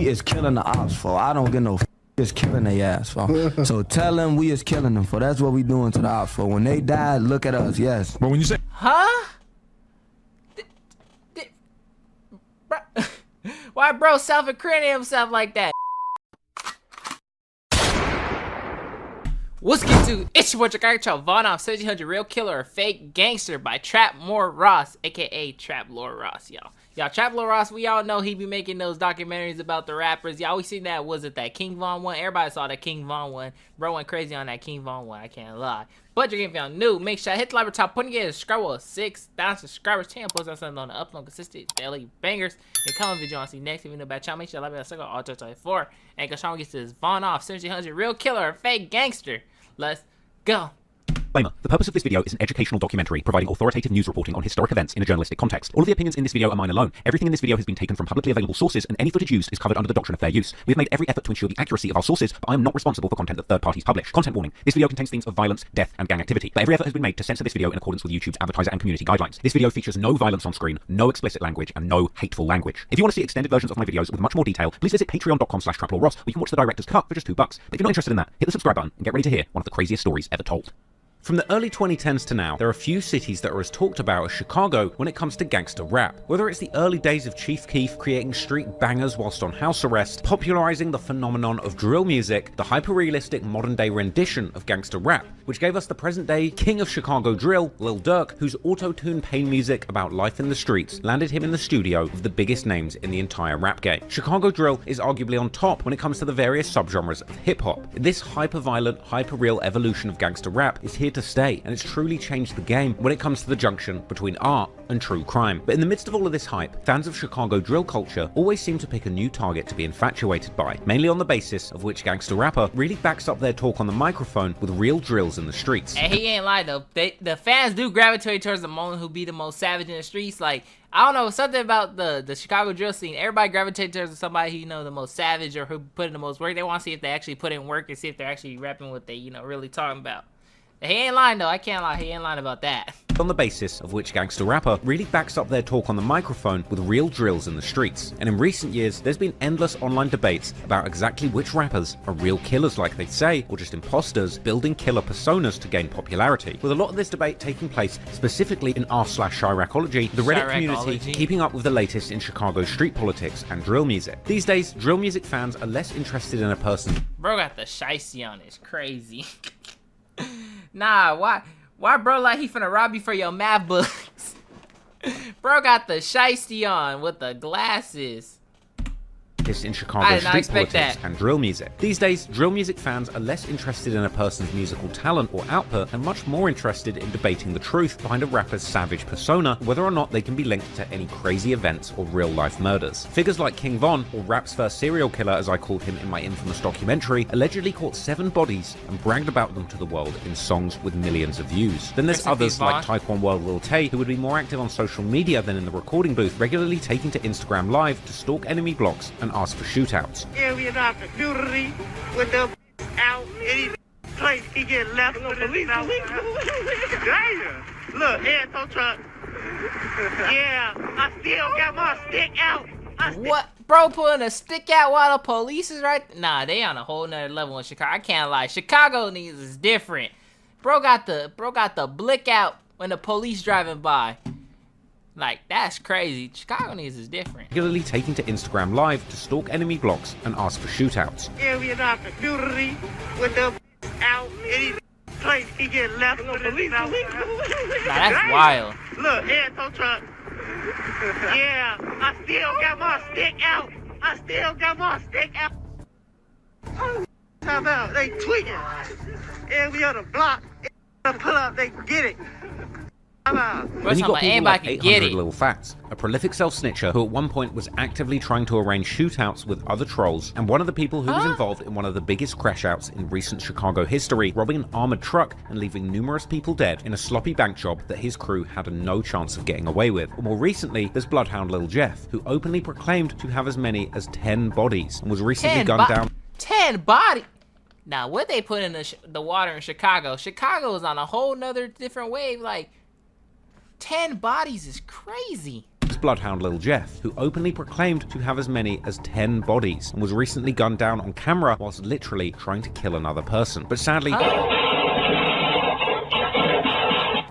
we is killing the ops for. I don't get no is killing their ass for. So tell them we is killing them for. That's what we doing to the ops for. When they die, look at us, yes. But when you say, huh? Why bro self-incriminating himself like that? What's good to? It's your boy Chicago VonOff1700 Real Killer or Fake Gangster by Trapmore Ross, aka Trap Lord Ross, y'all. Y'all, Trap Lord Ross, we all know he be making those documentaries about the rappers. Y'all, we seen that, was it that King Von one? Everybody saw that King Von one. Bro went crazy on that King Von one, I can't lie. But if y'all new, make sure I hit the like top, putting together a subscriber with 6,000 subscribers. Channel post on something on the upload consistent daily bangers. And comment video on see next. If you know about channel, make sure to like me on circle all 4. And cause Sean gets to this VonOff1700 Real Killer or Fake Gangster. Let's go. Disclaimer. The purpose of this video is an educational documentary providing authoritative news reporting on historic events in a journalistic context. All of the opinions in this video are mine alone. Everything in this video has been taken from publicly available sources, and any footage used is covered under the doctrine of fair use. We have made every effort to ensure the accuracy of our sources, but I am not responsible for content that third parties publish. Content warning. This video contains themes of violence, death, and gang activity, but every effort has been made to censor this video in accordance with YouTube's advertiser and community guidelines. This video features no violence on screen, no explicit language, and no hateful language. If you want to see extended versions of my videos with much more detail, please visit patreon.com/TrapLordRoss, where you can watch the director's cut for just $2. But if you're not interested in that, hit the subscribe button and get ready to hear one of the craziest stories ever told. From the early 2010s to now, there are few cities that are as talked about as Chicago when it comes to gangster rap. Whether it's the early days of Chief Keef creating street bangers whilst on house arrest, popularizing the phenomenon of drill music, the hyper-realistic modern-day rendition of gangster rap, which gave us the present-day king of Chicago drill, Lil Durk, whose auto-tune pain music about life in the streets landed him in the studio of the biggest names in the entire rap game. Chicago drill is arguably on top when it comes to the various subgenres of hip-hop. This hyper-violent, hyper-real evolution of gangster rap is here to stay, and it's truly changed the game when it comes to the junction between art and true crime. But in the midst of all of this hype, fans of Chicago drill culture always seem to pick a new target to be infatuated by, mainly on the basis of which gangster rapper really backs up their talk on the microphone with real drills in the streets. And he ain't lying though. The fans do gravitate towards the one who be the most savage in the streets. Like, I don't know, something about the Chicago drill scene. Everybody gravitates towards somebody who, you know, the most savage or who put in the most work. They want to see if they actually put in work and see if they're actually rapping what they, you know, really talking about. He ain't lying though, I can't lie, he ain't lying about that. On the basis of which gangster rapper really backs up their talk on the microphone with real drills in the streets. And in recent years, there's been endless online debates about exactly which rappers are real killers like they say, or just imposters building killer personas to gain popularity. With a lot of this debate taking place specifically in r/Chiracology, the Reddit community keeping up with the latest in Chicago street politics and drill music. These days, drill music fans are less interested in a person. Bro got the shiesty on, it's crazy. Nah, why bro like he finna rob you for your math books? Bro got the shiesty on with the glasses. In Chicago street politics and drill music. These days, drill music fans are less interested in a person's musical talent or output and much more interested in debating the truth behind a rapper's savage persona, whether or not they can be linked to any crazy events or real-life murders. Figures like King Von, or rap's first serial killer as I called him in my infamous documentary, allegedly caught 7 bodies and bragged about them to the world in songs with millions of views. Then there's others like Taekwon World Lil Tay, who would be more active on social media than in the recording booth, regularly taking to Instagram Live to stalk enemy blocks and ask for shootouts. Yeah, we not security with the out any place he get left with the police. Damn! Look, head tow truck. Yeah, I still got my stick out. What? Bro pulling a stick out while the police is right? Nah, they on a whole nother level in Chicago. I can't lie. Chicago niggas is different. Bro got the blick out when the police driving by. Like, that's crazy. Chicago niggas is different. Regularly taking to Instagram Live to stalk enemy blocks and ask for shootouts. Yeah, we not security with the out any place he get left with the police. Nah, that's wild. Look, head tow truck. Yeah, I still got my stick out. I still got my stick out. How about they tweeting? And we on the block. Pull up, they get it. Then you got people like 800 Little Facts, a prolific self-snitcher who at one point was actively trying to arrange shootouts with other trolls, and one of the people who was involved in one of the biggest crash-outs in recent Chicago history, robbing an armored truck and leaving numerous people dead in a sloppy bank job that his crew had no chance of getting away with. Or more recently, there's Bloodhound Lil Jeff, who openly proclaimed to have as many as 10 bodies, and was recently gunned down. 10 bodies? Now, what they put in the water in Chicago? Chicago is on a whole nother different wave, like... 10 bodies is crazy. his bloodhound Lil Jeff, who openly proclaimed to have as many as 10 bodies and was recently gunned down on camera whilst literally trying to kill another person. But sadly,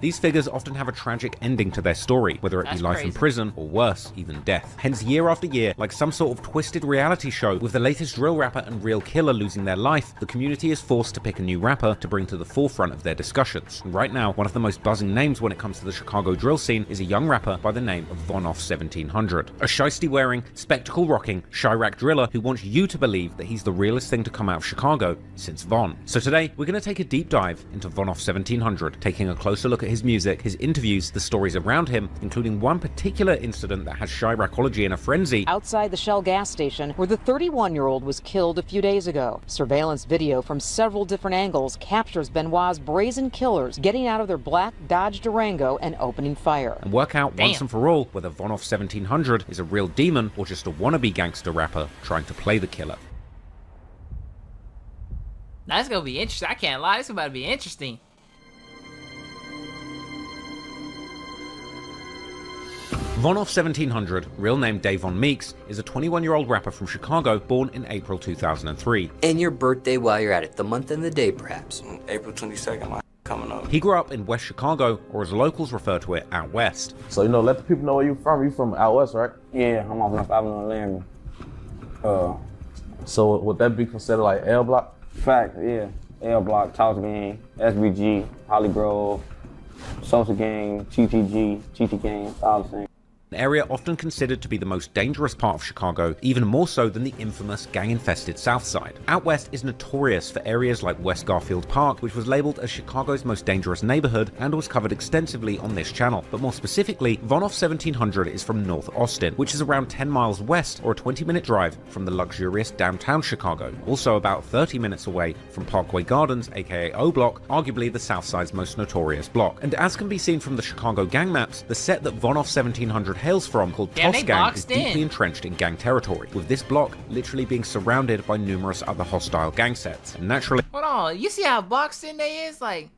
these figures often have a tragic ending to their story, whether it be life in prison or worse, even death. Hence, year after year, like some sort of twisted reality show, with the latest drill rapper and real killer losing their life, the community is forced to pick a new rapper to bring to the forefront of their discussions. And right now, one of the most buzzing names when it comes to the Chicago drill scene is a young rapper by the name of VonOff1700. A shiesty-wearing, spectacle-rocking, Chirac driller who wants you to believe that he's the realest thing to come out of Chicago since Von. So today, we're going to take a deep dive into VonOff1700, taking a closer look at his music, his interviews, the stories around him, including one particular incident that has Chiracology in a frenzy. Outside the Shell gas station, where the 31-year-old was killed a few days ago. Surveillance video from several different angles captures Benoit's brazen killers getting out of their black Dodge Durango and opening fire. And work out once and for all whether VonOff1700 is a real demon or just a wannabe gangster rapper trying to play the killer. That's gonna be interesting. I can't lie, this is about to be interesting. VonOff1700, real name Davon Meeks, is a 21-year-old rapper from Chicago born in April 2003. And your birthday while you're at it, the month and the day perhaps. April 22nd, my coming up. He grew up in West Chicago, or as locals refer to it, out west. So, let the people know where you're from. You from out west, right? Yeah, I'm off North Avenue in Laramie. So would that be considered like L Block? Fact, yeah. L Block, Talks Gang, SBG, Holly Grove, Sosa Gang, GTG, GT Gang, all the same. An area often considered to be the most dangerous part of Chicago, even more so than the infamous gang-infested South Side. Out west is notorious for areas like West Garfield Park, which was labeled as Chicago's most dangerous neighborhood and was covered extensively on this channel. But more specifically, VonOff1700 is from North Austin, which is around 10 miles west or a 20-minute drive from the luxurious downtown Chicago. Also about 30 minutes away from Parkway Gardens, aka O Block, arguably the South Side's most notorious block. And as can be seen from the Chicago gang maps, the set that VonOff1700 hails from, called Toss Gang, is deeply entrenched in gang territory, with this block literally being surrounded by numerous other hostile gang sets. And naturally, hold on, you see how boxed in they is? Like,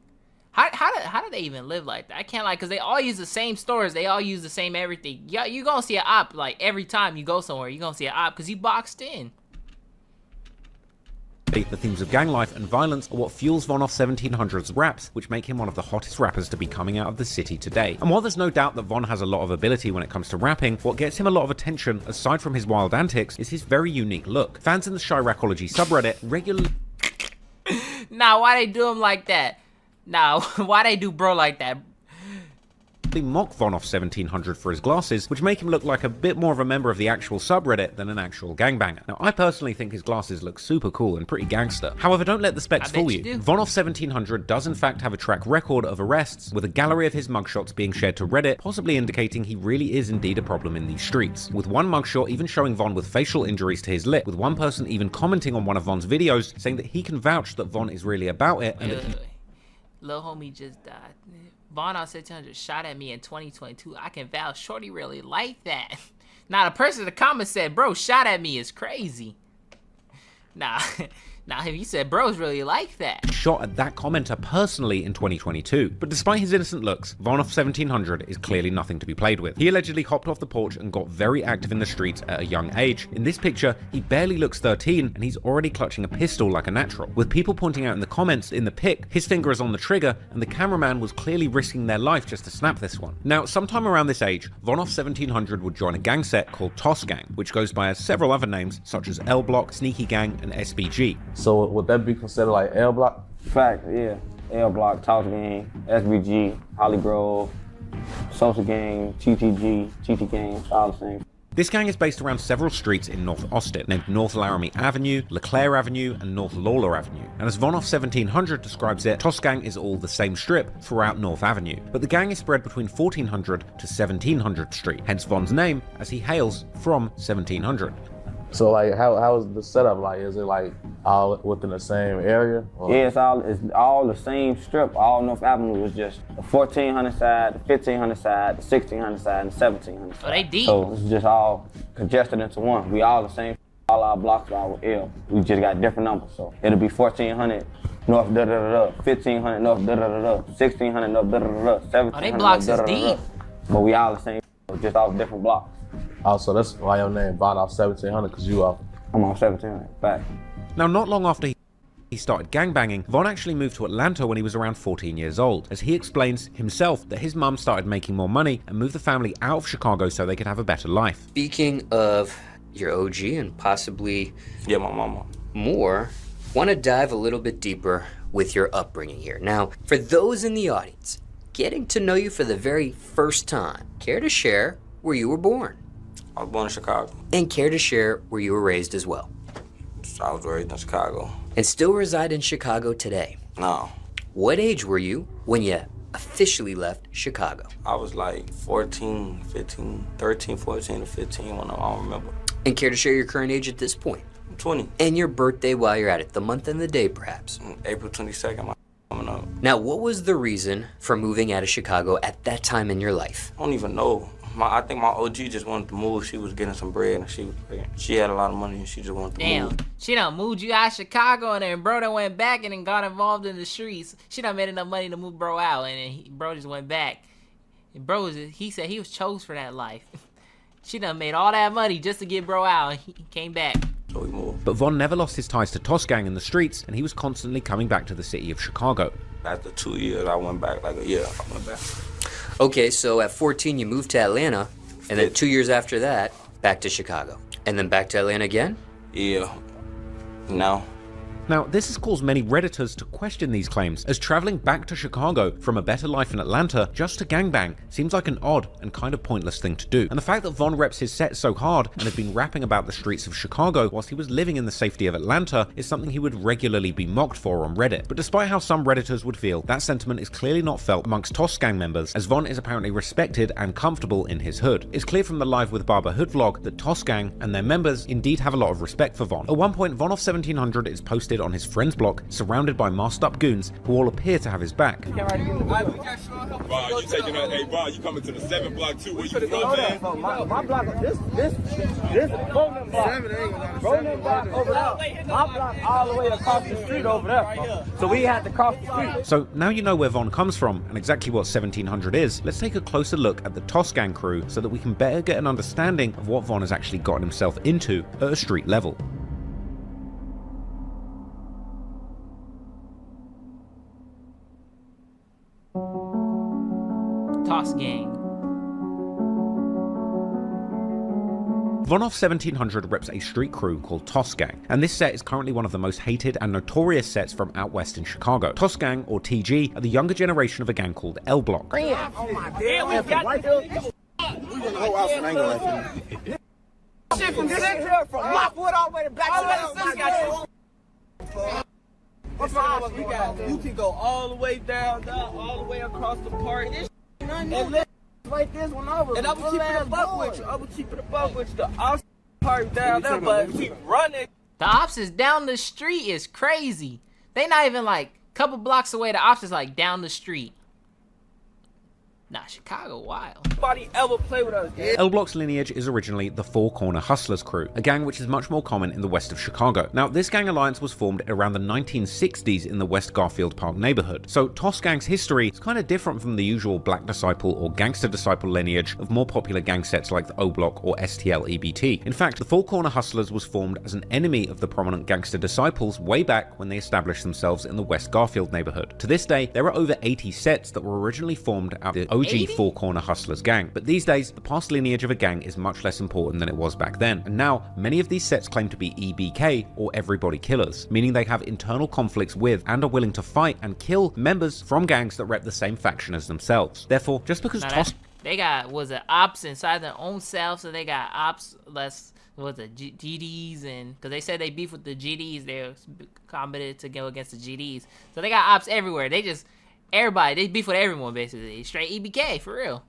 how do they even live like that? I can't lie, because they all use the same stores, they all use the same everything. Yeah, you gonna see an op, like, every time you go somewhere, you gonna see an op, because you boxed in. the themes of gang life and violence are what fuels VonOff1700's raps, which make him one of the hottest rappers to be coming out of the city today. And while there's no doubt that Von has a lot of ability when it comes to rapping, what gets him a lot of attention, aside from his wild antics, is his very unique look. Fans in the Chiracology subreddit regularly... Nah, why they do him like that? Nah, why they do bro like that? They mock VonOff1700 for his glasses, which make him look like a bit more of a member of the actual subreddit than an actual gangbanger. Now, I personally think his glasses look super cool and pretty gangster. However, don't let the specs fool you. VonOff1700 does in fact have a track record of arrests, with a gallery of his mugshots being shared to Reddit, possibly indicating he really is indeed a problem in these streets. With one mugshot even showing Von with facial injuries to his lip, with one person even commenting on one of Von's videos, saying that he can vouch that Von is really about it, and that he... Lil homie just died. VonOff1700 shot at me in 2022. I can vouch, shorty really like that. Now the person in the comments said, bro, shot at me is crazy. Nah, he said, bros really like that. Shot at that commenter personally in 2022. But despite his innocent looks, VonOff1700 is clearly nothing to be played with. He allegedly hopped off the porch and got very active in the streets at a young age. In this picture, he barely looks 13 and he's already clutching a pistol like a natural. With people pointing out in the comments in the pic, his finger is on the trigger and the cameraman was clearly risking their life just to snap this one. Now, sometime around this age, VonOff1700 would join a gang set called Toss Gang, which goes by several other names such as L Block, Sneaky Gang, and SBG. So would that be considered like L Block? Fact, yeah. L Block, Talks Gang, SBG, Holly Grove, Sosa Gang, GTG, GT Gang, all the same. This gang is based around several streets in North Austin, named North Laramie Avenue, LeClaire Avenue, and North Lawler Avenue. And as VonOff1700 describes it, Toss Gang is all the same strip throughout North Avenue. But the gang is spread between 1400 to 1700 Street, hence Von's name, as he hails from 1700. So like, how is the setup like? Is it like all within the same area? Or? Yeah, it's all the same strip. All North Avenue was just the 1400 side, the 1500 side, the 1600 side, and the 1700 side. Oh, they deep. So it's just all congested into one. We all the same. All our blocks are with L. We just got different numbers. So it'll be 1400 North da da da da, 1500 North da da da da, 1600 North da da da da, 1700. Oh, they blocks is deep. But we all the same. just off different blocks. Also, that's why your name VonOff1700, because you off. I'm on 1700, back. Now, not long after he started gangbanging, Von actually moved to Atlanta when he was around 14 years old, as he explains himself that his mum started making more money and moved the family out of Chicago so they could have a better life. Speaking of your OG and possibly my mama. more, want to dive a little bit deeper with your upbringing here. Now, for those in the audience, getting to know you for the very first time, care to share where you were born? I was born in Chicago. And care to share where you were raised as well? So I was raised in Chicago. And still reside in Chicago today? No. What age were you when you officially left Chicago? I was like 14, 15, 13, 14 to 15 when I don't remember. And care to share your current age at this point? I'm 20. And your birthday while you're at it, the month and the day perhaps? April 22nd, coming up. Now, what was the reason for moving out of Chicago at that time in your life? I don't even know. I think my OG just wanted to move. She was getting some bread and she had a lot of money and she just wanted to move. Damn, she done moved you out of Chicago and then bro done went back and then got involved in the streets. She done made enough money to move bro out and then bro just went back. And he said he was chose for that life. She done made all that money just to get bro out and he came back. So we moved. But Von never lost his ties to Toss Gang in the streets, and he was constantly coming back to the city of Chicago. After 2 years, I went back, like a year, I went back. Okay, so at 14 you moved to Atlanta, and then 2 years after that, back to Chicago. And then back to Atlanta again? Yeah. No. Now, this has caused many Redditors to question these claims, as traveling back to Chicago from a better life in Atlanta just to gangbang seems like an odd and kind of pointless thing to do. And the fact that Von reps his set so hard and had been rapping about the streets of Chicago whilst he was living in the safety of Atlanta is something he would regularly be mocked for on Reddit. But despite how some Redditors would feel, that sentiment is clearly not felt amongst Toss Gang members, as Von is apparently respected and comfortable in his hood. It's clear from the Live with Barber Hood vlog that Toss Gang and their members indeed have a lot of respect for Von. At one point, VonOff1700 is posted on his friends block, surrounded by masked up goons who all appear to have his back. You taking that? Hey, Bob, you coming to the 7 block too? Where you from, man? My block, this Roland block. Roland block over there. My block all the way across the street over there. So we had to cross the street. So now you know where Von comes from and exactly what 1700 is, let's take a closer look at the Toss Gang crew so that we can better get an understanding of what Von has actually gotten himself into at a street level. Toss Gang. VonOff1700 reps a street crew called Toss Gang, and this set is currently one of the most hated and notorious sets from out west in Chicago. Toss Gang, or TG, are the younger generation of a gang called L Block. Oh my God, we got shit from Central, from Lockwood all the way to back to you can go all the way down, all the way across the park. And let's like this one over. And I was keeping a buck with you. I was keeping a buck with you. The ops park down there, but keep running. The ops is down the street is crazy. They not even like a couple blocks away. The ops is like down the street. Nah, Chicago wild. Nobody ever play with us. L Block's lineage is originally the Four Corner Hustlers crew, a gang which is much more common in the west of Chicago. Now, this gang alliance was formed around the 1960s in the West Garfield Park neighborhood. So Toss Gang's history is kind of different from the usual Black Disciple or Gangster Disciple lineage of more popular gang sets like the O Block or STL EBT. In fact, the Four Corner Hustlers was formed as an enemy of the prominent Gangster Disciples way back when they established themselves in the West Garfield neighborhood. To this day, there are over 80 sets that were originally formed out of the OG 80? Four Corner Hustlers gang, but these days the past lineage of a gang is much less important than it was back then, and now many of these sets claim to be EBK or Everybody Killers, meaning they have internal conflicts with and are willing to fight and kill members from gangs that rep the same faction as themselves. Therefore, just because they got ops inside their own self, so they got ops less with the GDs, and because they said they beef with the GDs, they're combated to go against the GDs, so they got ops everywhere. They beef with everyone, basically. Straight EBK, for real.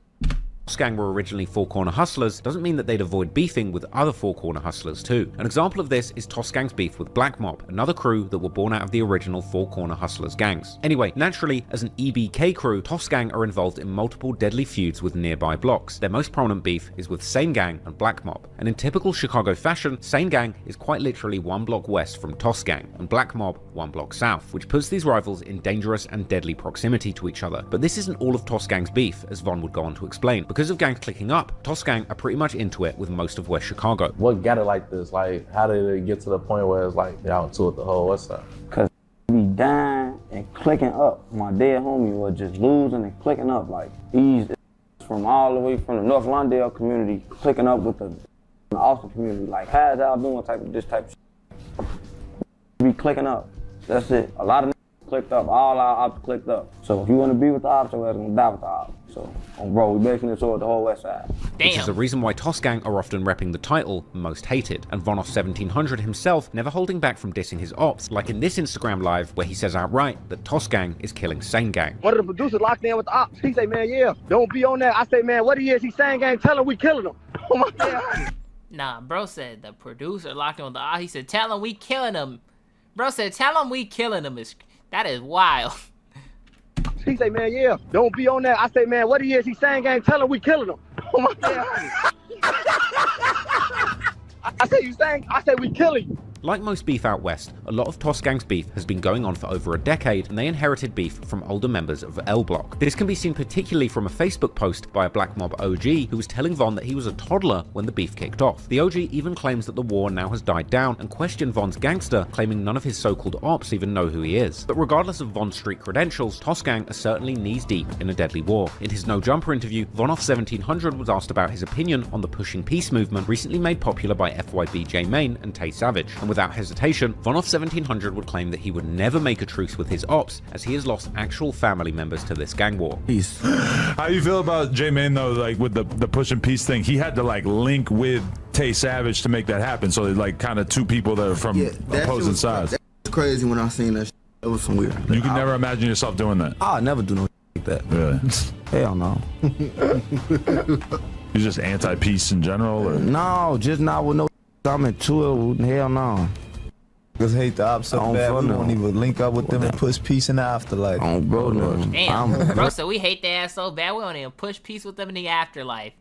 Toss Gang were originally Four Corner Hustlers doesn't mean that they'd avoid beefing with other Four Corner Hustlers too. An example of this is Toss Gang's beef with Black Mob, another crew that were born out of the original Four Corner Hustlers gangs. Anyway, naturally, as an EBK crew, Toss Gang are involved in multiple deadly feuds with nearby blocks. Their most prominent beef is with Sane Gang and Black Mob, and in typical Chicago fashion, Sane Gang is quite literally 1 block west from Toss Gang, and Black Mob 1 block south, which puts these rivals in dangerous and deadly proximity to each other. But this isn't all of Toss Gang's beef, as Von would go on to explain, because because of gangs clicking up, Toss Gang are pretty much into it with most of West Chicago. What got it like this? Like, how did it get to the point where it's like y'all into it the whole West Side? Cause be dying and clicking up. My dead homie was just losing and clicking up. Like, he's from all the way from the North Lawndale community, clicking up with the Austin community. Like, how's y'all doing this type of shit? Be clicking up. That's it. A lot of clicked up. All our ops clicked up. So if you want to be with the ops, your ass gonna die with the ops. So, bro, we basically toward the whole West Side. Which is the reason why Toss Gang are often repping the title Most Hated, and VonOff1700 himself never holding back from dissing his ops, like in this Instagram live where he says outright that Toss Gang is killing Sane Gang. One of the producers locked in with the ops. He say, man, yeah, don't be on that. I say, man, what he is, he Sane Gang, tell him we killing him. Oh my God. Nah, bro said the producer locked in with the ops. He said, tell him we killing him. Bro said, tell him we killing him. That is wild. He say, man, yeah, don't be on that. I say, man, what he is, he Sane Gang, tell him we killing him. Oh my God. I say, you sang? I say, we killing you. Like most beef out west, a lot of Toss Gang's beef has been going on for over a decade, and they inherited beef from older members of L Block. This can be seen particularly from a Facebook post by a Black Mob OG who was telling Von that he was a toddler when the beef kicked off. The OG even claims that the war now has died down and questioned Von's Gangster, claiming none of his so-called ops even know who he is. But regardless of Von's street credentials, Toss Gang are certainly knees deep in a deadly war. In his No Jumper interview, VonOff1700 was asked about his opinion on the Pushing Peace movement recently made popular by FYB J Main and Tay Savage, and without hesitation, VonOff1700 would claim that he would never make a truce with his ops, as he has lost actual family members to this gang war. Peace. How you feel about J Main though, like with the Push and Peace thing? He had to like link with Tay Savage to make that happen, so like kind of two people that are from opposing sides. It's crazy when I seen that. It was some weird. You could never imagine yourself doing that. I'll never do no like that. Really? Hell no. You're just anti-peace in general, or? No, just not with no. I'm into it. Hell no. Cause hate the ops so bad, we won't even link up with them and push peace in the afterlife. Oh, bro, no. Damn, bro, so we hate their ass so bad, we don't even push peace with them in the afterlife.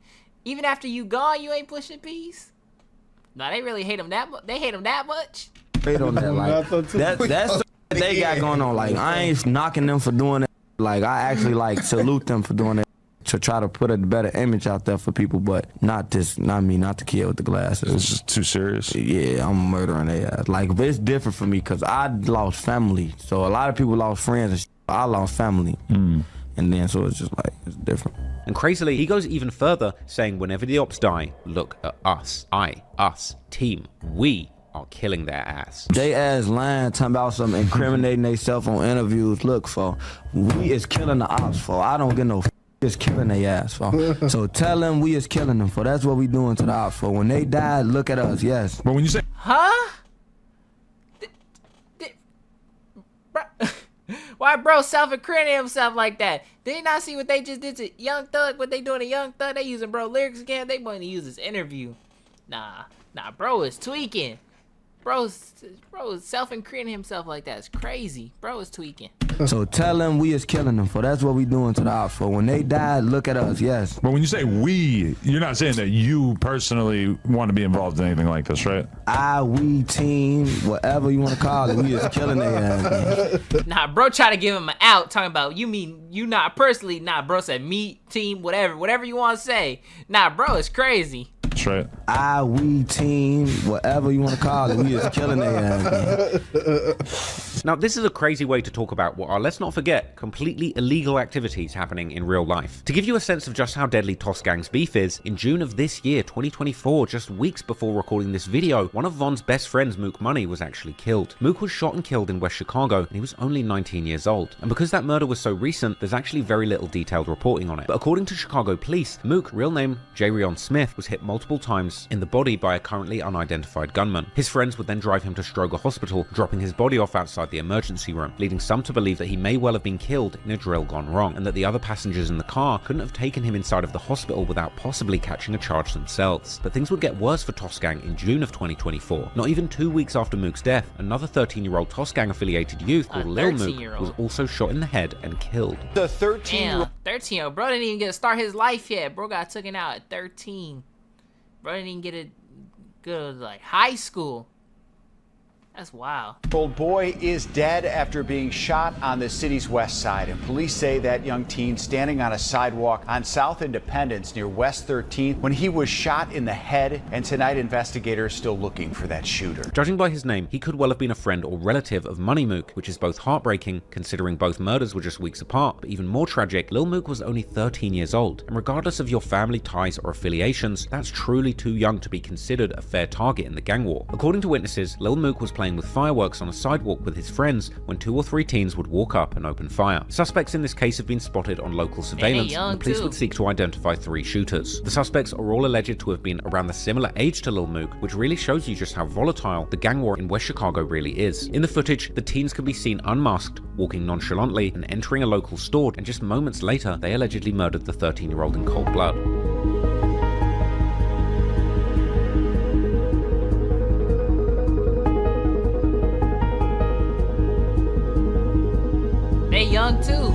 Even after you gone, you ain't pushing peace? No, they really hate him that much. They hate him that much? Hate on that, like, that's what they got going on. Like, I ain't knocking them for doing it. Like, I actually, like, salute them for doing it to try to put a better image out there for people, but not me, not the kid with the glasses. It's just too serious. Yeah, I'm murdering their ass. Like, but it's different for me because I lost family. So a lot of people lost friends and I lost family. And then so it's just like, it's different. And crazily, he goes even further, saying whenever the ops die, look at us. Us, team, we are killing their ass. They ass lying, talking about something, incriminating themselves on interviews. Look, for we is killing the ops, for I don't get no is killing their ass, for. So tell them we is killing them, for that's what we doing to the ops, for when they die, look at us, yes. But when you say, huh? Why bro self-incriminating himself like that? Did he not see what they just did to Young Thug? What they doing to Young Thug? They using bro lyrics again? They want to use this interview. Nah, bro is tweaking. Bro is self-incriminating himself like that. It's crazy. Bro is tweaking. So tell them we is killing them, for that's what we doing to the ops, for when they die, look at us, yes. But when you say we, you're not saying that you personally want to be involved in anything like this, right? We, team, whatever you want to call it, we is killing their ass. Nah, bro try to give him an out, talking about, you mean you not personally? Nah, bro said me, team, whatever you want to say. Nah, bro, it's crazy. That's right. We, team, whatever you want to call it, we is killing their ass. Now, this is a crazy way to talk about what are, let's not forget, completely illegal activities happening in real life. To give you a sense of just how deadly Toss Gang's beef is, in June of this year, 2024, just weeks before recording this video, one of Von's best friends, Mook Money, was actually killed. Mook was shot and killed in West Chicago, and he was only 19 years old. And because that murder was so recent, there's actually very little detailed reporting on it. But according to Chicago police, Mook, real name Jarion Smith, was hit multiple times in the body by a currently unidentified gunman. His friends would then drive him to Stroger Hospital, dropping his body off outside the emergency room, leading some to believe that he may well have been killed in a drill gone wrong, and that the other passengers in the car couldn't have taken him inside of the hospital without possibly catching a charge themselves. But things would get worse for Toss Gang in June of 2024. Not even 2 weeks after Mook's death, another 13-year-old Toss Gang affiliated youth called Lil Mook was also shot in the head and killed. The 13-year-old bro didn't even get to start his life yet. Bro got taken out at 13. Bro didn't even get a good like high school. That's wild. Old boy is dead after being shot on the city's west side. And police say that young teen standing on a sidewalk on South Independence near West 13th when he was shot in the head. And tonight, investigators still looking for that shooter. Judging by his name, he could well have been a friend or relative of Money Mook, which is both heartbreaking considering both murders were just weeks apart, but even more tragic, Lil Mook was only 13 years old. And regardless of your family ties or affiliations, that's truly too young to be considered a fair target in the gang war. According to witnesses, Lil Mook was playing with fireworks on a sidewalk with his friends when 2 or 3 teens would walk up and open fire. Suspects in this case have been spotted on local surveillance, and the police would seek to identify 3 shooters. The suspects are all alleged to have been around the similar age to Lil Mook, which really shows you just how volatile the gang war in West Chicago really is. In the footage, the teens can be seen unmasked, walking nonchalantly and entering a local store, and just moments later, they allegedly murdered the 13-year-old in cold blood. They young too.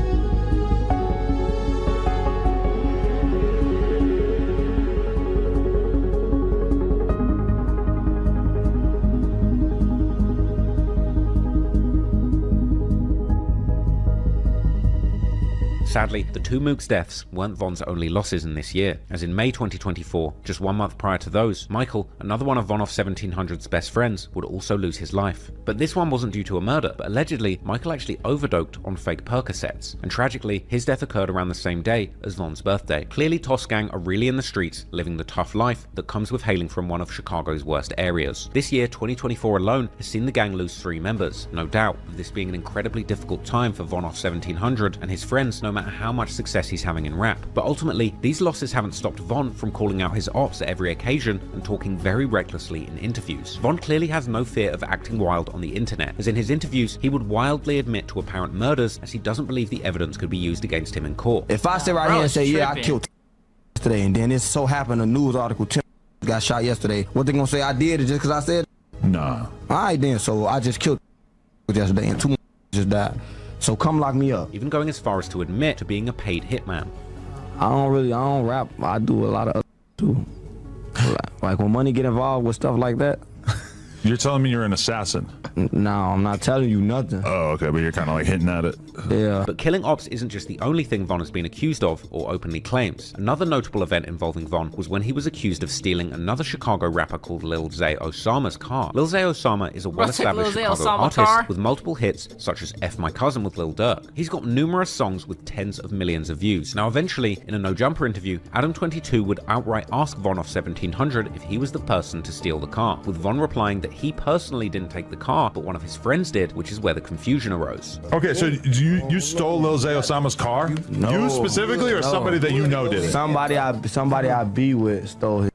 Sadly, the 2 Mooks deaths weren't Von's only losses in this year, as in May 2024, just 1 month prior to those, Michael, another one of VonOff1700's best friends, would also lose his life. But this one wasn't due to a murder, but allegedly, Michael actually overdosed on fake Percocets, and tragically, his death occurred around the same day as Von's birthday. Clearly, Toss Gang are really in the streets, living the tough life that comes with hailing from one of Chicago's worst areas. This year, 2024 alone, has seen the gang lose 3 members, no doubt, with this being an incredibly difficult time for VonOff1700 and his friends, no matter how much success he's having in rap. But ultimately, these losses haven't stopped Von from calling out his ops at every occasion and talking very recklessly in interviews. Von clearly has no fear of acting wild on the internet, as in his interviews, he would wildly admit to apparent murders as he doesn't believe the evidence could be used against him in court. If I sit right here and say, yeah, I killed yesterday, and then it so happened a news article got shot yesterday, what they gonna say I did it just because I said? Nah. Alright then, so I just killed yesterday and 2 just died. So come lock me up. Even going as far as to admit to being a paid hitman. I don't rap. I do a lot of other too. Like when money get involved with stuff like that. You're telling me you're an assassin? No, I'm not telling you nothing. Oh, okay, but you're kind of like hinting at it. Yeah. But killing ops isn't just the only thing Von has been accused of or openly claims. Another notable event involving Von was when he was accused of stealing another Chicago rapper called Lil Zay Osama's car. Lil Zay Osama is a well-established Chicago artist with multiple hits such as F My Cousin with Lil Durk. He's got numerous songs with tens of millions of views. Now eventually, in a No Jumper interview, Adam22 would outright ask VonOff1700 if he was the person to steal the car, with Von replying that he personally didn't take the car, but one of his friends did, which is where the confusion arose. Okay, so you stole Lil Zay Osama's car? No, you specifically, or somebody that you know did it? Somebody I be with stole his.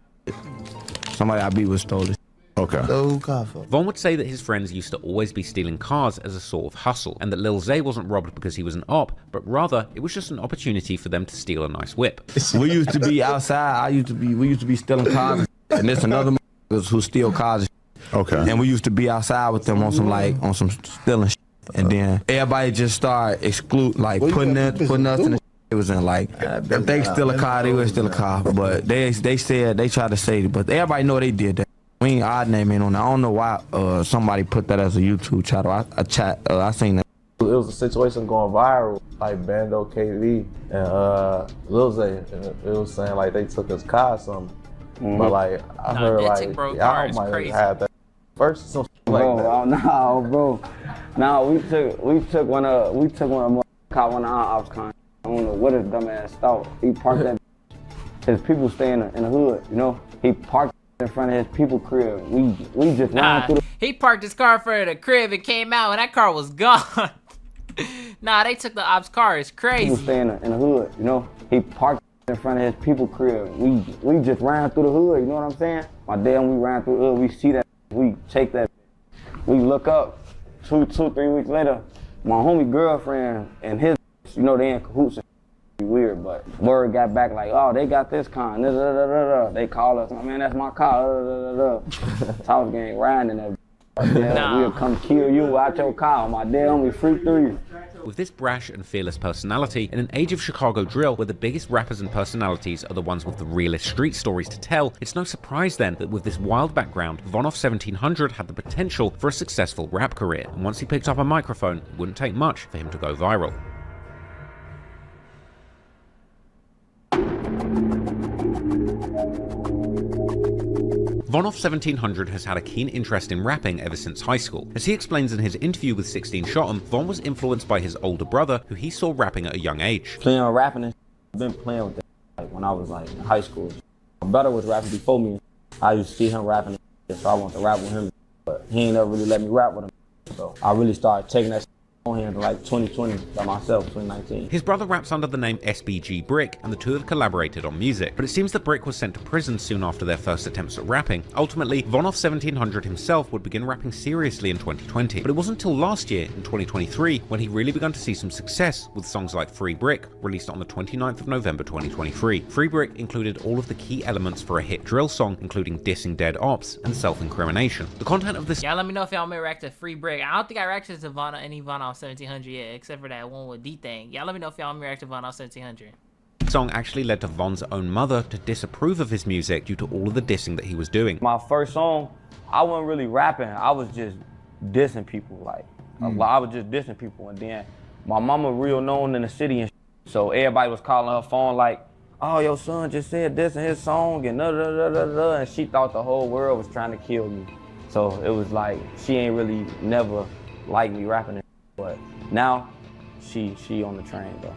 Somebody I be with stole his. Okay. Von would say that his friends used to always be stealing cars as a sort of hustle, and that Lil Zay wasn't robbed because he was an op, but rather it was just an opportunity for them to steal a nice whip. We used to be outside. We used to be stealing cars, and there's another who steal cars. Okay. And we used to be outside with them on some stealing shit. And then everybody just started putting us in the shit it was in. Like, if they steal a car, they would steal a car. But they said, they tried to say it, but everybody know they did that. Our name ain't on that. I don't know why somebody put that as a YouTube channel. I seen that. It was a situation going viral, like Bando KV and Lil Zay, and it was saying like they took his car or something. But like I heard like y'all might have that first some like that. No, we took one of caught one of our ops con. I don't know what his dumb ass thought. He parked that. His people stay in the hood, you know. He parked in front of his people crib. We just ran through. He parked his car in front of the crib and came out, and that car was gone. Nah, they took the ops car. It's crazy. People stay in the hood, you know. He parked in front of his people crib. We just ran through the hood. You know what I'm saying? My dad, we ran through the hood. We see that. We take that. We look up. 3 weeks later, my homie girlfriend and his, you know, they in cahoots. Weird, but word got back like, oh, they got this con. They call us, man, that's my car. Toss gang riding in that. We'll come kill you out your car. My dad, we freak through you. With this brash and fearless personality, in an age of Chicago drill where the biggest rappers and personalities are the ones with the realest street stories to tell, it's no surprise then that with this wild background, VonOff1700 had the potential for a successful rap career, and once he picked up a microphone, it wouldn't take much for him to go viral. VonOff1700 has had a keen interest in rapping ever since high school. As he explains in his interview with 16 Shot 'Em, Von was influenced by his older brother, who he saw rapping at a young age. Playing on rapping, I've been playing with that like when I was like in high school. My brother was rapping before me. I used to see him rapping, so I wanted to rap with him. But he ain't never really let me rap with him. So I really started taking that on him in like 2020 by myself, 2019. His brother raps under the name SBG Brick, and the two have collaborated on music. But it seems that Brick was sent to prison soon after their first attempts at rapping. Ultimately, VonOff1700 himself would begin rapping seriously in 2020. But it wasn't until last year, in 2023, when he really began to see some success with songs like Free Brick, released on the 29th of November 2023. Free Brick included all of the key elements for a hit drill song, including dissing dead ops and self-incrimination. The content of this... Y'all let me know if y'all may react to Free Brick. I don't think I reacted to any VonOff1700 yet, except for that one with D thing. Y'all let me know if y'all may react to VonOff1700. Song actually led to Von's own mother to disapprove of his music due to all of the dissing that he was doing. My first song, I wasn't really rapping. I was just dissing people. Like I was just dissing people, and then my mama real known in the city, and so everybody was calling her phone like, "Oh, your son just said this in his song," and da da da da da, and she thought the whole world was trying to kill me. So it was like she ain't really never liked me rapping, but now she on the train though.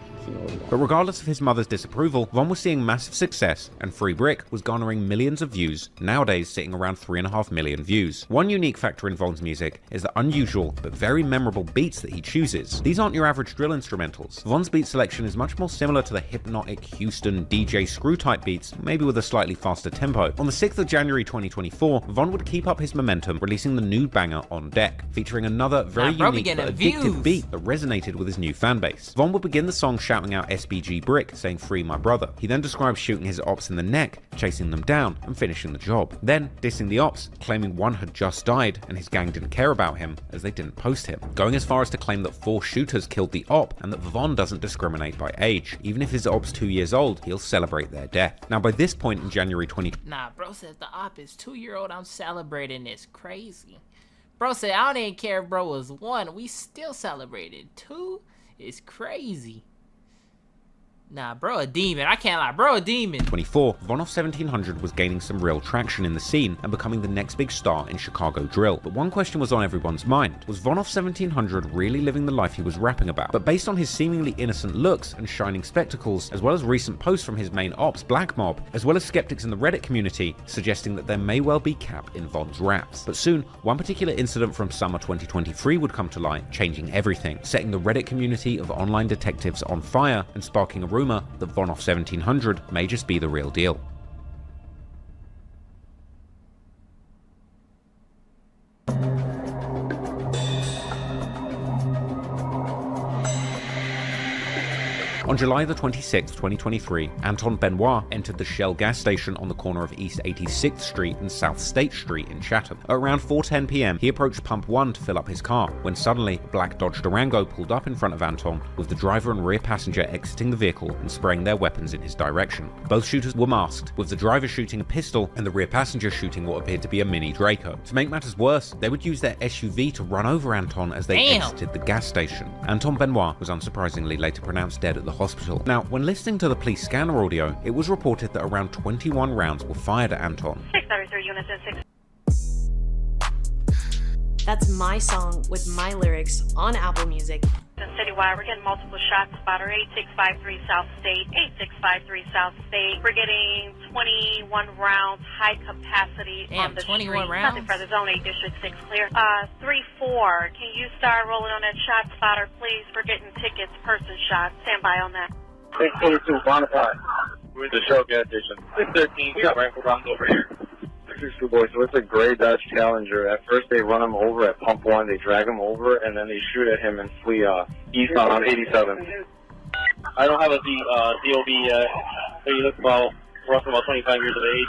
But regardless of his mother's disapproval, Von was seeing massive success, and Free Brick was garnering millions of views, nowadays sitting around 3.5 million views. One unique factor in Von's music is the unusual but very memorable beats that he chooses. These aren't your average drill instrumentals. Von's beat selection is much more similar to the hypnotic Houston DJ Screw type beats, maybe with a slightly faster tempo. On the 6th of January 2024, Von would keep up his momentum, releasing the new banger On Deck, featuring another very unique but addictive beat that resonated with his new fanbase. Von would begin the song shouting out SBG Brick, saying "Free my brother." He then describes shooting his ops in the neck, chasing them down, and finishing the job. Then dissing the ops, claiming one had just died and his gang didn't care about him as they didn't post him. Going as far as to claim that 4 shooters killed the op and that Von doesn't discriminate by age. Even if his op's 2 years old, he'll celebrate their death. Now by this point in January 2020... Nah, bro says the op is 2-year-old, I'm celebrating this. Crazy. Bro said I don't even care if bro was 1, we still celebrated. 2 is crazy. Nah, bro a demon. I can't lie, bro a demon. 24, VonOff1700 was gaining some real traction in the scene and becoming the next big star in Chicago drill. But one question was on everyone's mind. Was VonOff1700 really living the life he was rapping about? But based on his seemingly innocent looks and shining spectacles, as well as recent posts from his main ops, Black Mob, as well as skeptics in the Reddit community, suggesting that there may well be cap in Von's raps. But soon, one particular incident from summer 2023 would come to light, changing everything, setting the Reddit community of online detectives on fire and sparking a rumor that VonOff1700 may just be the real deal. On July the 26th, 2023, Anton Benoit entered the Shell gas station on the corner of East 86th Street and South State Street in Chatham. At around 4:10 p.m, he approached Pump 1 to fill up his car, when suddenly a black Dodge Durango pulled up in front of Anton, with the driver and rear passenger exiting the vehicle and spraying their weapons in his direction. Both shooters were masked, with the driver shooting a pistol and the rear passenger shooting what appeared to be a mini Draco. To make matters worse, they would use their SUV to run over Anton as they exited the gas station. Anton Benoit was unsurprisingly later pronounced dead at the hospital. Now, when listening to the police scanner audio, it was reported that around 21 rounds were fired at Anton. 633 units in 6. That's my song with my lyrics on Apple Music. Citywide, we're getting multiple shots. Spotter 8653 South State, 8653 South State. We're getting 21 rounds, high capacity on the 21 street. rounds? Nothing further, zone 8, District 6 clear. 3-4, can you start rolling on that shot spotter, please? We're getting tickets, person shot. Stand by on that. 642, Bonaparte. We're at the Shell gas station. 613, we got rifle rounds over here. 662, boys, so it's a gray Dodge Challenger. At first they run him over at Pump 1, they drag him over, and then they shoot at him and flee east on 87. I don't have a DOB yet. So you look about roughly about 25 years of age.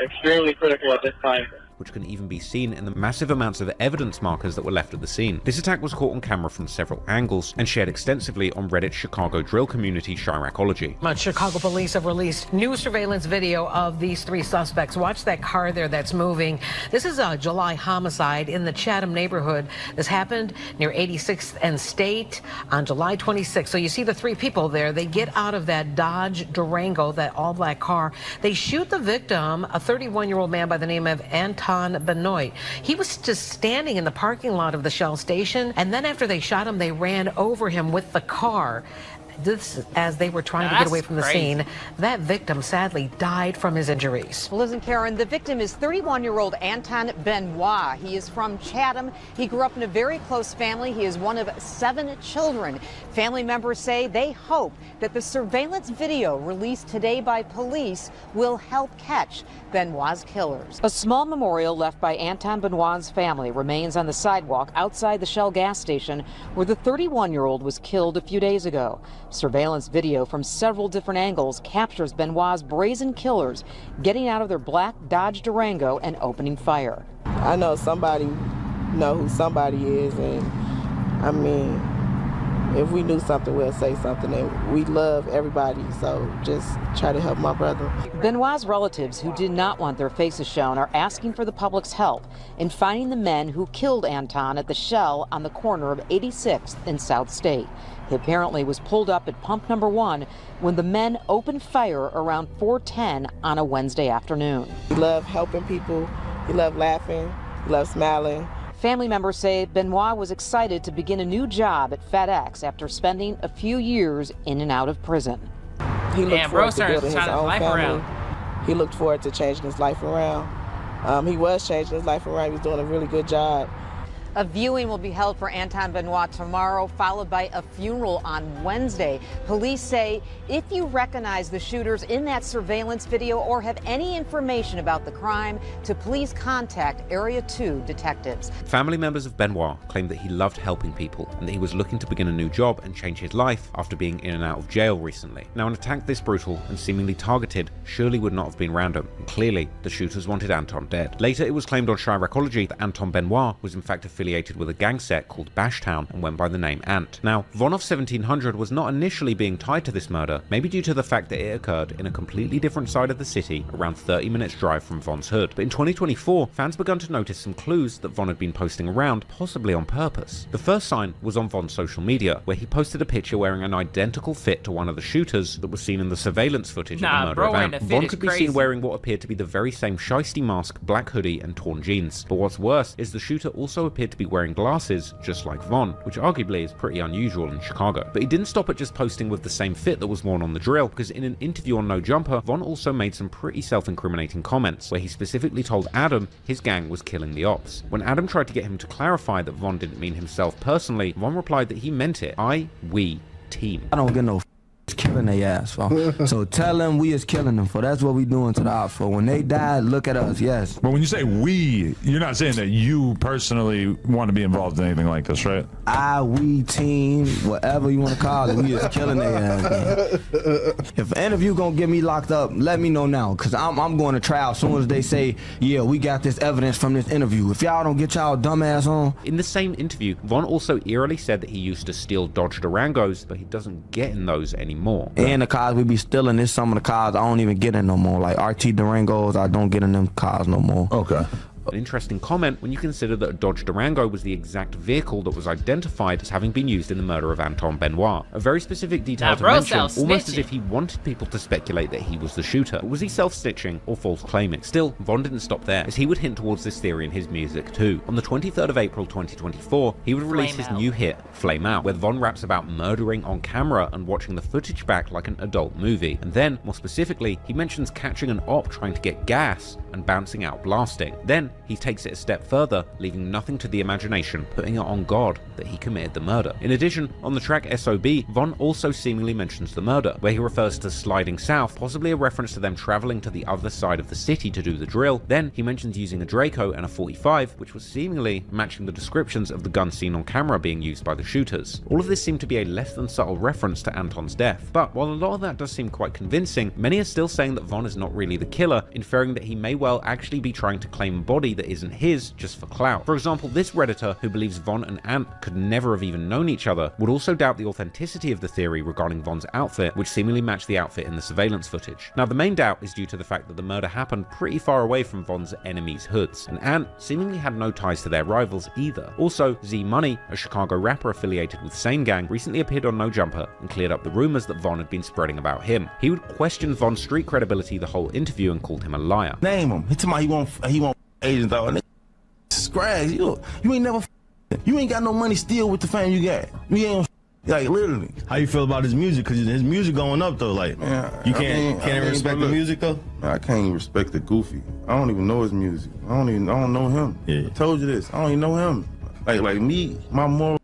Extremely critical at this time. which can even be seen in the massive amounts of evidence markers that were left at the scene. This attack was caught on camera from several angles and shared extensively on Reddit's Chicago drill community Chiracology. Chicago police have released new surveillance video of these 3 suspects. Watch that car there that's moving. This is a July homicide in the Chatham neighborhood. This happened near 86th and State on July 26th. So you see the 3 people there. They get out of that Dodge Durango, that all-black car. They shoot the victim, a 31-year-old man by the name of Anton Benoit. He was just standing in the parking lot of the Shell station, and then after they shot him, they ran over him with the car. This, as they were trying to get away from the scene. That victim sadly died from his injuries. Liz and Karen, the victim is 31-year-old Anton Benoit. He is from Chatham. He grew up in a very close family. He is one of 7 children. Family members say they hope that the surveillance video released today by police will help catch Benoit's killers. A small memorial left by Anton Benoit's family remains on the sidewalk outside the Shell gas station where the 31-year-old was killed a few days ago. Surveillance video from several different angles captures Benoit's brazen killers getting out of their black Dodge Durango and opening fire. I know somebody know who somebody is, and I mean, if we knew something, we'll say something, and we love everybody, so just try to help my brother. Benoit's relatives who did not want their faces shown are asking for the public's help in finding the men who killed Anton at the Shell on the corner of 86th and South State. He apparently was pulled up at pump number 1 when the men opened fire around 4:10 on a Wednesday afternoon. He loved helping people, he loved laughing, he loved smiling. Family members say Benoit was excited to begin a new job at FedEx after spending a few years in and out of prison. He looked forward to building his own family. He looked forward to changing his life around. He was changing his life around. He was doing a really good job. A viewing will be held for Anton Benoit tomorrow, followed by a funeral on Wednesday. Police say if you recognize the shooters in that surveillance video or have any information about the crime, to please contact Area 2 detectives. Family members of Benoit claim that he loved helping people and that he was looking to begin a new job and change his life after being in and out of jail recently. Now, an attack this brutal and seemingly targeted surely would not have been random, and clearly the shooters wanted Anton dead. Later, it was claimed on Chiracology that Anton Benoit was in fact affiliated with a gang set called Bashtown and went by the name Ant. Now, VonOff1700 was not initially being tied to this murder, maybe due to the fact that it occurred in a completely different side of the city, around 30 minutes drive from Von's hood. But in 2024, fans began to notice some clues that Von had been posting around, possibly on purpose. The first sign was on Von's social media, where he posted a picture wearing an identical fit to one of the shooters that was seen in the surveillance footage of the murder of Ant. Von could be seen wearing what appeared to be the very same shiesty mask, black hoodie, and torn jeans. But what's worse is the shooter also appeared to be wearing glasses, just like Von, which arguably is pretty unusual in Chicago. But he didn't stop at just posting with the same fit that was worn on the drill, because in an interview on No Jumper, Von also made some pretty self-incriminating comments, where he specifically told Adam his gang was killing the ops. When Adam tried to get him to clarify that Von didn't mean himself personally, Von replied that he meant it. We, team. I don't get no killing their ass for. So tell them we is killing them for. That's what we doing to the ops for. When they die, look at us, yes. But when you say we, you're not saying that you personally want to be involved in anything like this, right? We, team, whatever you want to call it, we is killing their ass, man. If any of you gonna get me locked up, let me know now, because I'm going to trial as soon as they say, yeah, we got this evidence from this interview. If y'all don't get y'all dumbass on. In the same interview, Von also eerily said that he used to steal Dodge Durangos, but he doesn't get in those anymore. And the cars we be stealing is some of the cars I don't even get in no more. Like RT Durangos, I don't get in them cars no more. Okay. An interesting comment when you consider that a Dodge Durango was the exact vehicle that was identified as having been used in the murder of Anton Benoit. A very specific detail to mention, almost as if he wanted people to speculate that he was the shooter. Was he self-stitching or false claiming? Still, Von didn't stop there, as he would hint towards this theory in his music too. On the 23rd of April 2024, he would release his new hit, Flame Out, where Von raps about murdering on camera and watching the footage back like an adult movie. And then, more specifically, he mentions catching an op trying to get gas and bouncing out blasting. Then, he takes it a step further, leaving nothing to the imagination, putting it on God that he committed the murder. In addition, on the track SOB, Von also seemingly mentions the murder, where he refers to sliding south, possibly a reference to them traveling to the other side of the city to do the drill. Then, he mentions using a Draco and a 45, which was seemingly matching the descriptions of the gun seen on camera being used by the shooters. All of this seemed to be a less than subtle reference to Anton's death. But while a lot of that does seem quite convincing, many are still saying that Von is not really the killer, inferring that he may well actually be trying to claim a body body that isn't his just for clout. For example, this Redditor, who believes Von and Ant could never have even known each other, would also doubt the authenticity of the theory regarding Von's outfit, which seemingly matched the outfit in the surveillance footage. Now, the main doubt is due to the fact that the murder happened pretty far away from Von's enemies' hoods, and Ant seemingly had no ties to their rivals either. Also, Z Money, a Chicago rapper affiliated with Sane Gang, recently appeared on No Jumper and cleared up the rumors that Von had been spreading about him. He would question Von's street credibility the whole interview and called him a liar. Name him. He told me he want agents out. Scratch. You ain't never. You ain't got no money still with the fame you got. You ain't like literally. How you feel about his music? Cause his music going up though. Like you can't respect the music though. I can't even respect the Goofy. I don't even know his music. I don't know him. Yeah. I told you this. I don't even know him. Like me, my morals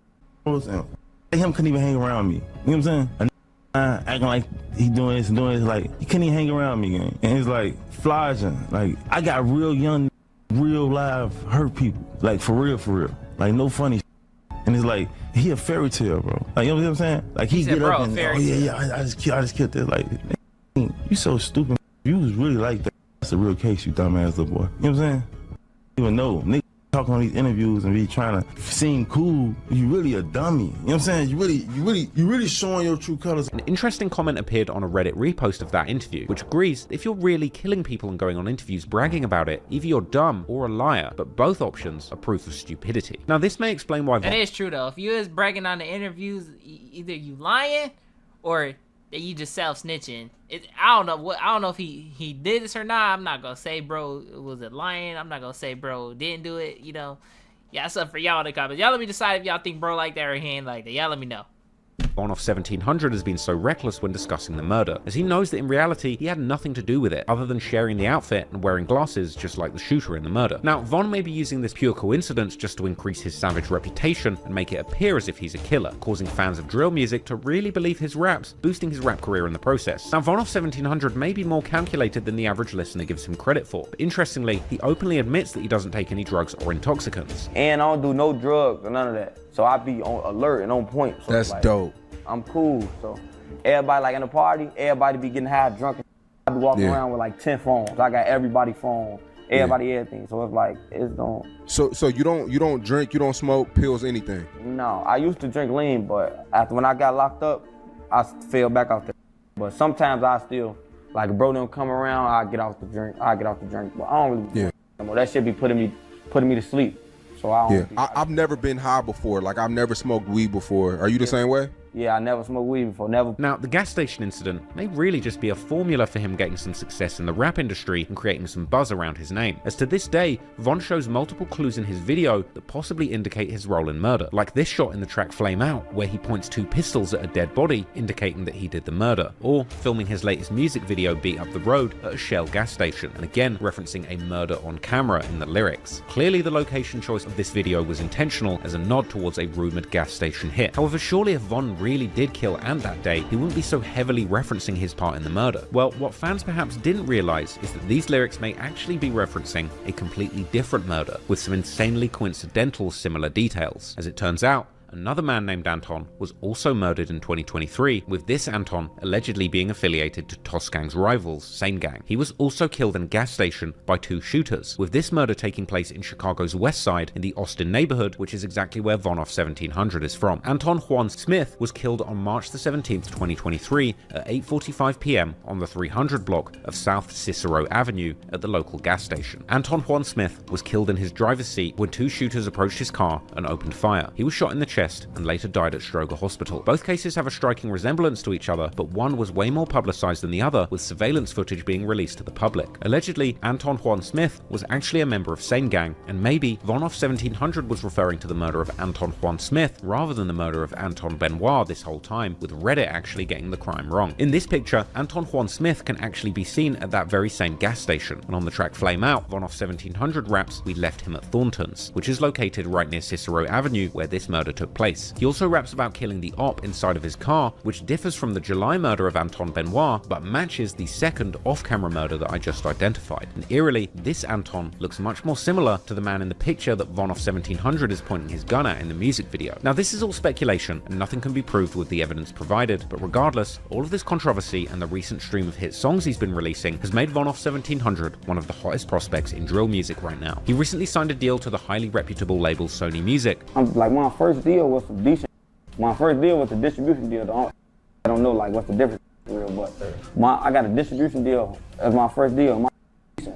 and him couldn't even hang around me. You know what I'm saying? Acting like he doing this and doing this, like he couldn't even hang around me, gang. And it's like flogging. Like I got real young, real live hurt people. Like for real. Like no funny shit. And it's like he a fairy tale, bro. Like you know what I'm saying? Like he get up and I just killed this. Like you so stupid. You was really like that. That's a real case, you dumbass little boy. You know what I'm saying? You even know niggas talking on these interviews and be trying to seem cool. You really a dummy. You know what I'm saying? You really showing your true colors. An interesting comment appeared on a Reddit repost of that interview, which agrees that if you're really killing people and going on interviews bragging about it, either you're dumb or a liar, but both options are proof of stupidity. Now, this may explain why That is true though. If you is bragging on the interviews, either you lying or that you just self-snitching. I don't know if he did this or not. I'm not gonna say, bro, was it lying? I'm not gonna say, bro, didn't do it. You know, yeah, that's up for y'all in the comments. Y'all let me decide if y'all think bro like that or he ain't like that. Y'all let me know. VonOff1700 has been so reckless when discussing the murder, as he knows that in reality he had nothing to do with it, other than sharing the outfit and wearing glasses just like the shooter in the murder. Now, Von may be using this pure coincidence just to increase his savage reputation and make it appear as if he's a killer, causing fans of drill music to really believe his raps, boosting his rap career in the process. Now, VonOff1700 may be more calculated than the average listener gives him credit for, but interestingly, he openly admits that he doesn't take any drugs or intoxicants. And I don't do no drugs or none of that. So I be on alert and on point. So that's like, dope. I'm cool. So everybody like in the party, everybody be getting high, drunk. I be walking around with like 10 phones. I got everybody phone, everybody everything. So it's like it's don't. So you don't drink, you don't smoke pills, anything? No, I used to drink lean, but after when I got locked up, I fell back out there. But sometimes I still like bro don't come around, I get off the drink. But I don't really anymore. That shit be putting me to sleep. So I don't. I've never been high before. Like I've never smoked weed before. Are you the same way? Yeah, I never smoked weed before, never. Now, the gas station incident may really just be a formula for him getting some success in the rap industry and creating some buzz around his name, as to this day, Von shows multiple clues in his video that possibly indicate his role in murder, like this shot in the track Flame Out, where he points 2 pistols at a dead body, indicating that he did the murder, or filming his latest music video Beat Up the Road at a Shell gas station, and again referencing a murder on camera in the lyrics. Clearly, the location choice of this video was intentional as a nod towards a rumored gas station hit. However, surely if Von really did kill Ant that day, he wouldn't be so heavily referencing his part in the murder. Well, what fans perhaps didn't realize is that these lyrics may actually be referencing a completely different murder, with some insanely coincidental similar details. As it turns out, another man named Anton was also murdered in 2023, with this Anton allegedly being affiliated to Toss Gang's rivals, Sane Gang. He was also killed in a gas station by 2 shooters, with this murder taking place in Chicago's west side in the Austin neighborhood, which is exactly where VonOff1700 is from. Anton Juan Smith was killed on March the 17th, 2023 at 8:45 p.m. on the 300 block of South Cicero Avenue at the local gas station. Anton Juan Smith was killed in his driver's seat when 2 shooters approached his car and opened fire. He was shot in the chest and later died at Stroger Hospital. Both cases have a striking resemblance to each other, but one was way more publicized than the other, with surveillance footage being released to the public. Allegedly, Anton Juan Smith was actually a member of Sane Gang, and maybe VonOff1700 was referring to the murder of Anton Juan Smith rather than the murder of Anton Benoit this whole time, with Reddit actually getting the crime wrong. In this picture, Anton Juan Smith can actually be seen at that very same gas station, and on the track Flame Out, VonOff1700 raps, "We left him at Thornton's," which is located right near Cicero Avenue where this murder took took place. He also raps about killing the op inside of his car, which differs from the July murder of Anton Benoit, but matches the second off-camera murder that I just identified. And eerily, this Anton looks much more similar to the man in the picture that VonOff1700 is pointing his gun at in the music video. Now, this is all speculation, and nothing can be proved with the evidence provided, but regardless, all of this controversy and the recent stream of hit songs he's been releasing has made VonOff1700 one of the hottest prospects in drill music right now. He recently signed a deal to the highly reputable label Sony Music. Like, my first deal was some decent. My first deal was a distribution deal. I don't know like what's the difference for real, but I got a distribution deal as my first deal.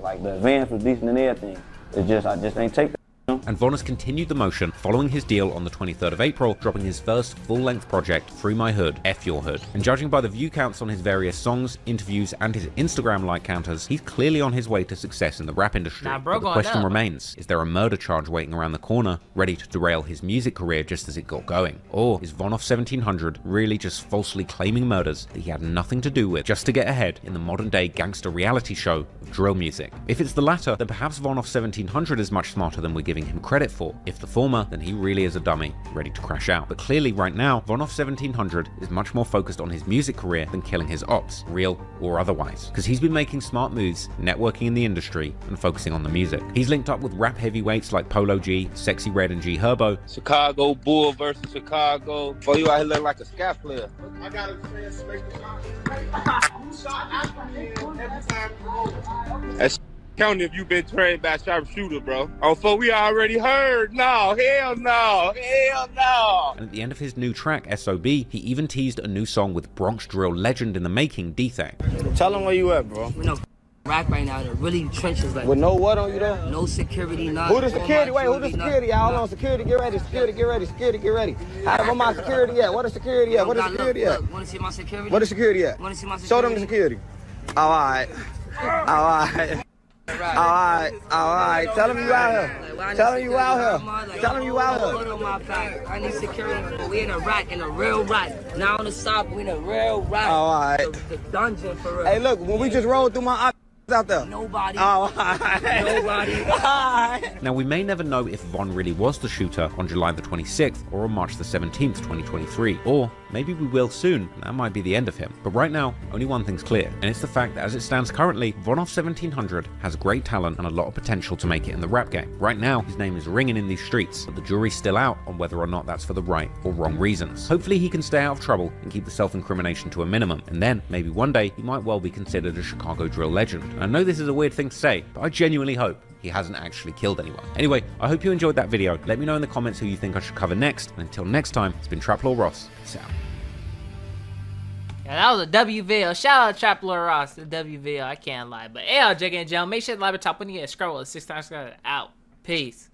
Like the advance was decent and everything. It's just I just ain't take that. And Von has continued the motion following his deal on the 23rd of April, dropping his first full-length project, Through My Hood, F Your Hood. And judging by the view counts on his various songs, interviews, and his Instagram like counters, he's clearly on his way to success in the rap industry. But the question remains, is there a murder charge waiting around the corner, ready to derail his music career just as it got going? Or is VonOff1700 really just falsely claiming murders that he had nothing to do with just to get ahead in the modern-day gangster reality show of drill music? If it's the latter, then perhaps VonOff1700 is much smarter than we're giving him credit for. If the former, then he really is a dummy, ready to crash out. But clearly right now, VonOff1700 is much more focused on his music career than killing his ops, real or otherwise, because he's been making smart moves, networking in the industry, and focusing on the music. He's linked up with rap heavyweights like Polo G, Sexy Red, and G Herbo. Chicago Bull versus Chicago. Boy, you out here looking like a scat player. I got a chance to make the shot. Counting if you've been trained by a sharpshooter, bro. Oh, so we already heard. No, hell no, hell no. And at the end of his new track, SOB, he even teased a new song with Bronx drill legend in the making, D-Thang. Tell him where you at, bro. We know rack right now. They're really trenches. Like, with no what on you though? No security, none. Who the security? Wait, who the security? Hold on, security, get ready. Security, get ready. Security, get ready. Where my security at? What is security at? What is security at? Want to see my security? What is security at? Want to see my security? Show them the security. All right. All right. Alright. Tell him you out here. Tell him you out here. Tell him you out here. I need security. We in a rack, in a real rack. Not on the side, but we in a real rack. Alright. The dungeon for real. Hey, look, when we just rolled through my out there. Nobody. Nobody. Now, we may never know if Von really was the shooter on July the 26th or on March the 17th, 2023. Or maybe we will soon. That might be the end of him. But right now, only one thing's clear, and it's the fact that as it stands currently, VonOff1700 has great talent and a lot of potential to make it in the rap game. Right now, his name is ringing in these streets, but the jury's still out on whether or not that's for the right or wrong reasons. Hopefully he can stay out of trouble and keep the self-incrimination to a minimum, and then maybe one day he might well be considered a Chicago drill legend. And I know this is a weird thing to say, but I genuinely hope he hasn't actually killed anyone. Anyway, I hope you enjoyed that video. Let me know in the comments who you think I should cover next, and until next time, it's been Trap Lord Ross. Peace out. Yeah, that was a W video. Shout out Trap Lord Ross, the W video. I can't lie. But hey, y'all, Jake and Joe, make sure to like and top when you get scroll 6 times out. Peace.